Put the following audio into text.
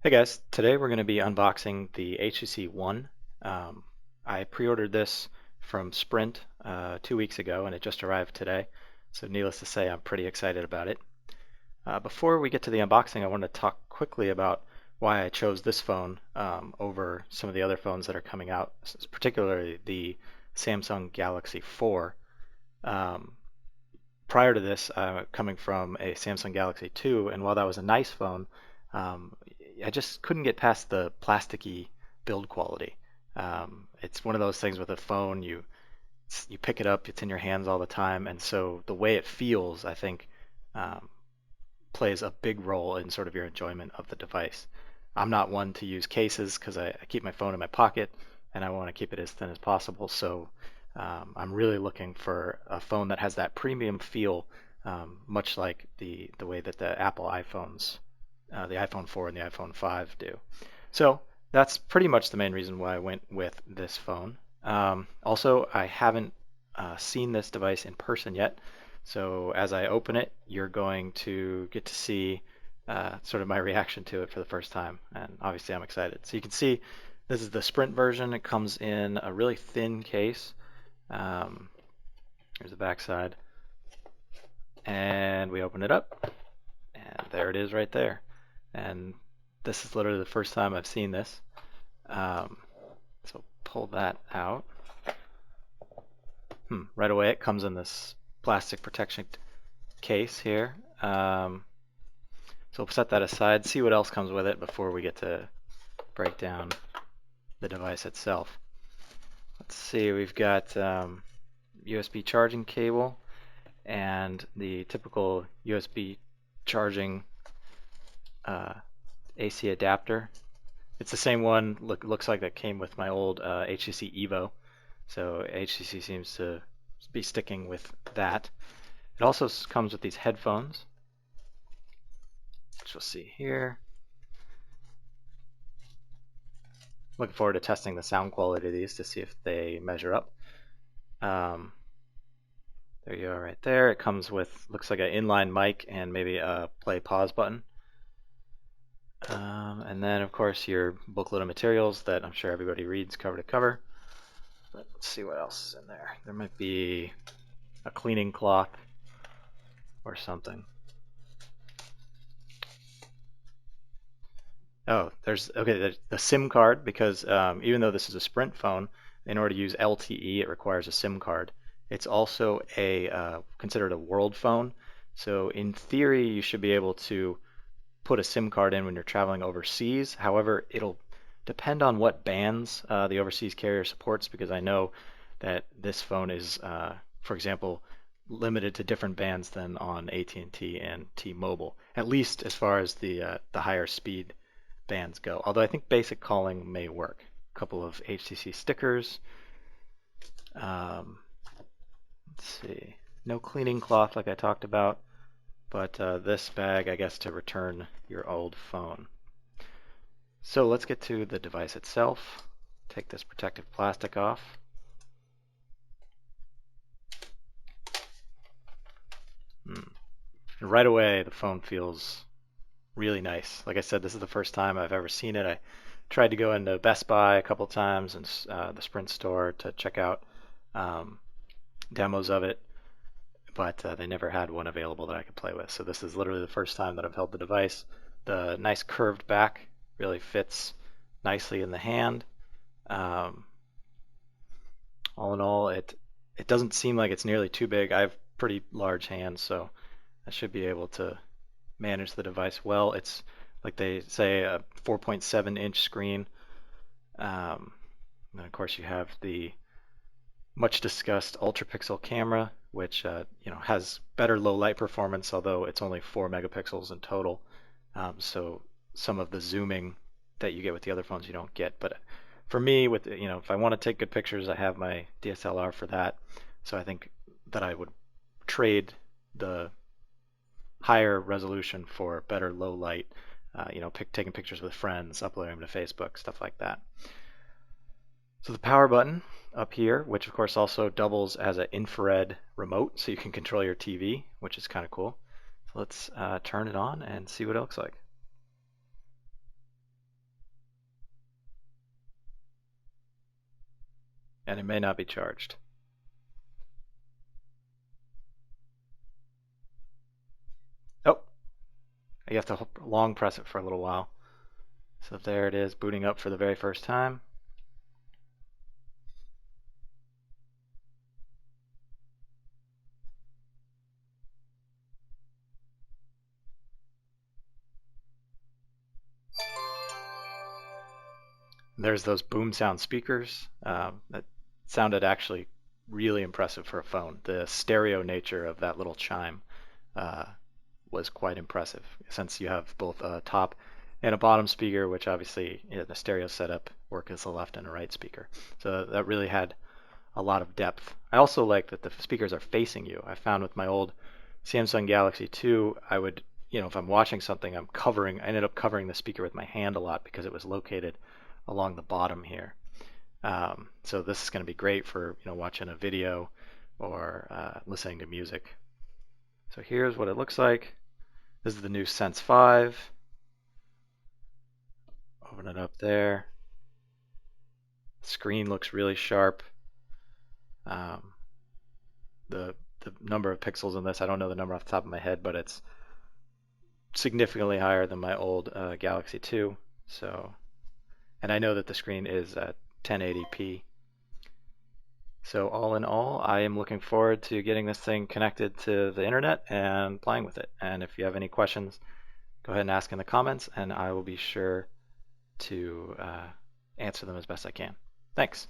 Hey guys, today we're going to be unboxing the HTC One. Um, I pre-ordered this from Sprint 2 weeks ago and it just arrived today. So needless to say, I'm pretty excited about it. Before we get to the unboxing, I want to talk quickly about why I chose this phone over some of the other phones that are coming out, particularly the Samsung Galaxy 4. Um, Prior to this, coming from a Samsung Galaxy 2, and while that was a nice phone, um, I just couldn't get past the plasticky build quality. It's one of those things with a phone, you pick it up, it's in your hands all the time, and so the way it feels, I think, um, plays a big role in sort of your enjoyment of the device. I'm not one to use cases because I keep my phone in my pocket and I want to keep it as thin as possible. So I'm really looking for a phone that has that premium feel, much like the way that the Apple iPhones, the iPhone 4 and the iPhone 5 do. So that's pretty much the main reason why I went with this phone. Also, I haven't seen this device in person yet. So as I open it, you're going to get to see sort of my reaction to it for the first time. And obviously I'm excited. So you can see this is the Sprint version. It comes in a really thin case. Um, Here's the back side. And we open it up. And there it is right there. And this is literally the first time I've seen this. Um, so pull that out. Right away it comes in this plastic protection case here. So we'll set that aside, see what else comes with it before we get to break down the device itself. Let's see, we've got USB charging cable and the typical USB charging AC adapter. It's the same one, looks like that came with my old HTC Evo. So HTC seems to be sticking with that. It also comes with these headphones, which you'll see here. Looking forward to testing the sound quality of these to see if they measure up. Um, there you are right there. It comes with, looks like an inline mic and maybe a play pause button. And then of course your booklet of materials that I'm sure everybody reads cover to cover. But let's see what else is in there. There might be a cleaning cloth or something. Oh, there's the SIM card because even though this is a Sprint phone, in order to use LTE, it requires a SIM card. It's also considered a world phone, so in theory, you should be able to put a SIM card in when you're traveling overseas. However, it'll depend on what bands the overseas carrier supports because I know that this phone is, for example, limited to different bands than on AT&T and T-Mobile, at least as far as the higher speed bands go. Although I think basic calling may work. A couple of HTC stickers. Um, let's see. No cleaning cloth like I talked about, but this bag, I guess, to return your old phone. So let's get to the device itself. Take this protective plastic off. And right away, the phone feels really nice. Like I said, this is the first time I've ever seen it. I tried to go into Best Buy a couple times and the Sprint store to check out um, demos of it, but they never had one available that I could play with. So this is literally the first time that I've held the device. The nice curved back really fits nicely in the hand. Um, all in all, it doesn't seem like it's nearly too big. I have pretty large hands, so I should be able to manage the device well. It's like they say a 4.7-inch screen. And of course you have the much discussed ultra pixel camera, which has better low light performance, although it's only 4 megapixels in total. So some of the zooming that you get with the other phones you don't get. But for me, with if I want to take good pictures, I have my DSLR for that. So I think that I would trade the higher resolution for better low light. Taking pictures with friends, uploading them to Facebook, stuff like that. So the power button up here, which of course also doubles as an infrared remote, so you can control your TV, which is kind of cool. So let's turn it on and see what it looks like. and it may not be charged. Oh, you have to long press it for a little while. So there it is, booting up for the very first time. There's those boom sound speakers. That sounded actually really impressive for a phone. The stereo nature of that little chime uh, was quite impressive, since you have both a top and a bottom speaker, which obviously in the stereo setup work as a left and a right speaker. So that really had a lot of depth. I also like that the speakers are facing you. I found with my old Samsung Galaxy 2, I would, if I'm watching something, I ended up covering the speaker with my hand a lot because it was located along the bottom here. So this is going to be great for, watching a video or listening to music. So here's what it looks like. This is the new Sense 5. Open it up there. Screen looks really sharp. Um, the number of pixels in this, I don't know the number off the top of my head, but it's significantly higher than my old Galaxy 2. So, and I know that the screen is at 1080p. So all in all, I am looking forward to getting this thing connected to the internet and playing with it. And if you have any questions, go ahead and ask in the comments, and I will be sure to answer them as best I can. Thanks.